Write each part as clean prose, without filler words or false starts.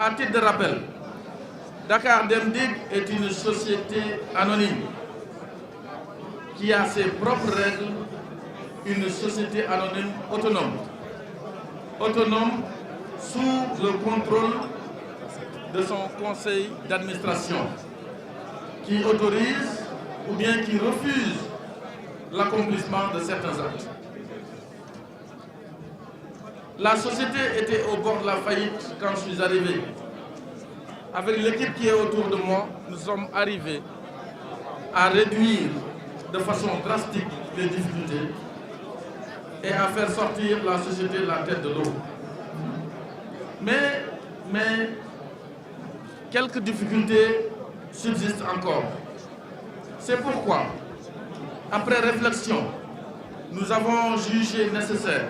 À titre de rappel, Dakar Dem Dikk est une société anonyme qui a ses propres règles, une société anonyme autonome. Autonome sous le contrôle de son conseil d'administration, qui autorise ou bien qui refuse l'accomplissement de certains actes. La société était au bord de la faillite quand je suis arrivé. Avec l'équipe qui est autour de moi, nous sommes arrivés à réduire de façon drastique les difficultés et à faire sortir la société de la tête de l'eau. Mais quelques difficultés subsistent encore. C'est pourquoi, après réflexion, nous avons jugé nécessaire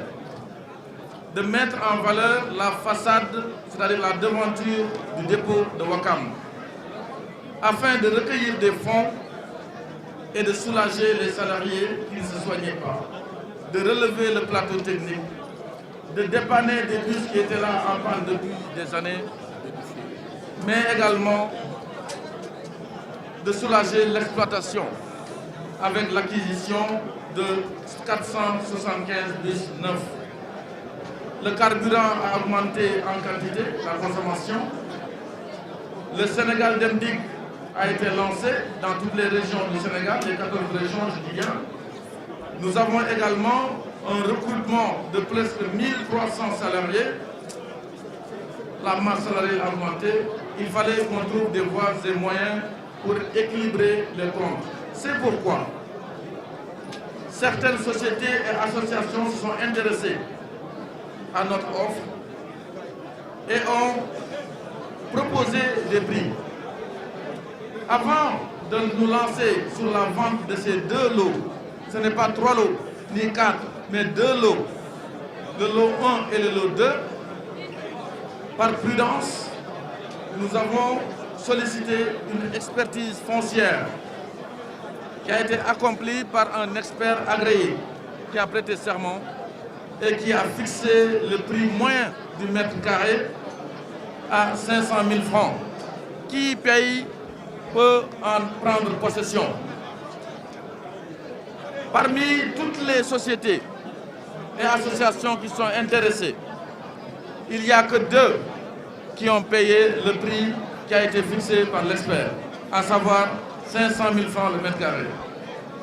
de mettre en valeur la façade, c'est-à-dire la devanture du dépôt de Ouakam, afin de recueillir des fonds et de soulager les salariés qui ne se soignaient pas, de relever le plateau technique, de dépanner des bus qui étaient là en panne depuis des années, mais également de soulager l'exploitation avec l'acquisition de 475 bus neufs. Le carburant a augmenté en quantité, la consommation. Le Sénégal Dem Dikk a été lancé dans toutes les régions du Sénégal, les 14 régions, je dis bien. Nous avons également un recrutement de presque 1300 salariés. La masse salariale a augmenté. Il fallait qu'on trouve des voies et moyens pour équilibrer les comptes. C'est pourquoi certaines sociétés et associations se sont intéressées à notre offre et ont proposé des prix. Avant de nous lancer sur la vente de ces deux lots, ce n'est pas 3 lots, ni 4, mais 2 lots, le lot 1 et le lot 2, par prudence, nous avons sollicité une expertise foncière qui a été accomplie par un expert agréé qui a prêté serment et qui a fixé le prix moyen du mètre carré à 500 000 francs. Qui paye peut en prendre possession. Parmi toutes les sociétés et associations qui sont intéressées, il n'y a que 2 qui ont payé le prix qui a été fixé par l'expert, à savoir 500 000 francs le mètre carré.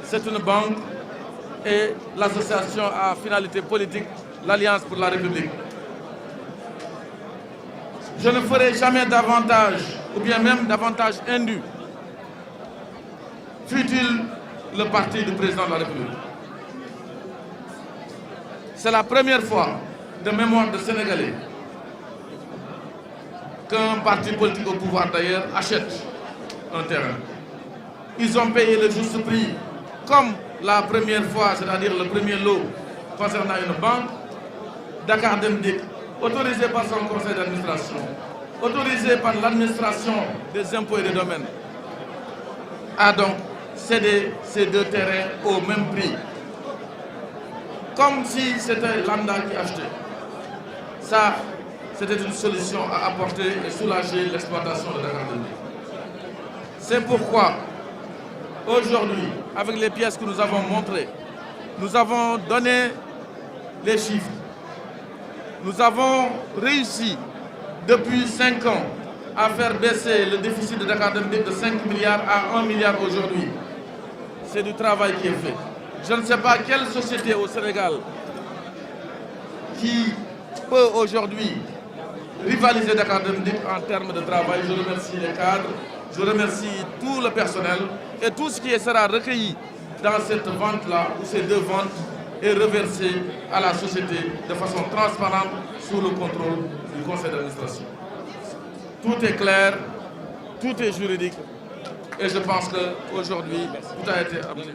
C'est une banque et l'association à finalité politique, l'Alliance pour la République. Je ne ferai jamais davantage, ou bien même davantage indu, fût-il le parti du président de la République. C'est la première fois de mémoire de Sénégalais qu'un parti politique au pouvoir d'ailleurs achète un terrain. Ils ont payé le juste prix, comme la première fois, c'est-à-dire le premier lot concernant une banque, Dakar Dem Dikk, autorisé par son conseil d'administration, autorisé par l'administration des impôts et des domaines, a donc cédé ces 2 terrains au même prix. Comme si c'était Lambda qui achetait. Ça, c'était une solution à apporter et soulager l'exploitation de Dakar Dem Dikk. C'est pourquoi, aujourd'hui, avec les pièces que nous avons montrées, nous avons donné les chiffres. Nous avons réussi, depuis 5 ans, à faire baisser le déficit de Dakar Dem Dikk de 5 milliards à 1 milliard aujourd'hui. C'est du travail qui est fait. Je ne sais pas quelle société au Sénégal qui peut aujourd'hui rivaliser Dakar Dem Dikk en termes de travail. Je remercie les cadres, je remercie tout le personnel et tout ce qui sera recueilli dans cette vente-là, ou ces 2 ventes, est reversé à la société de façon transparente sous le contrôle du conseil d'administration. Tout est clair, tout est juridique et je pense qu'aujourd'hui, tout a été amené.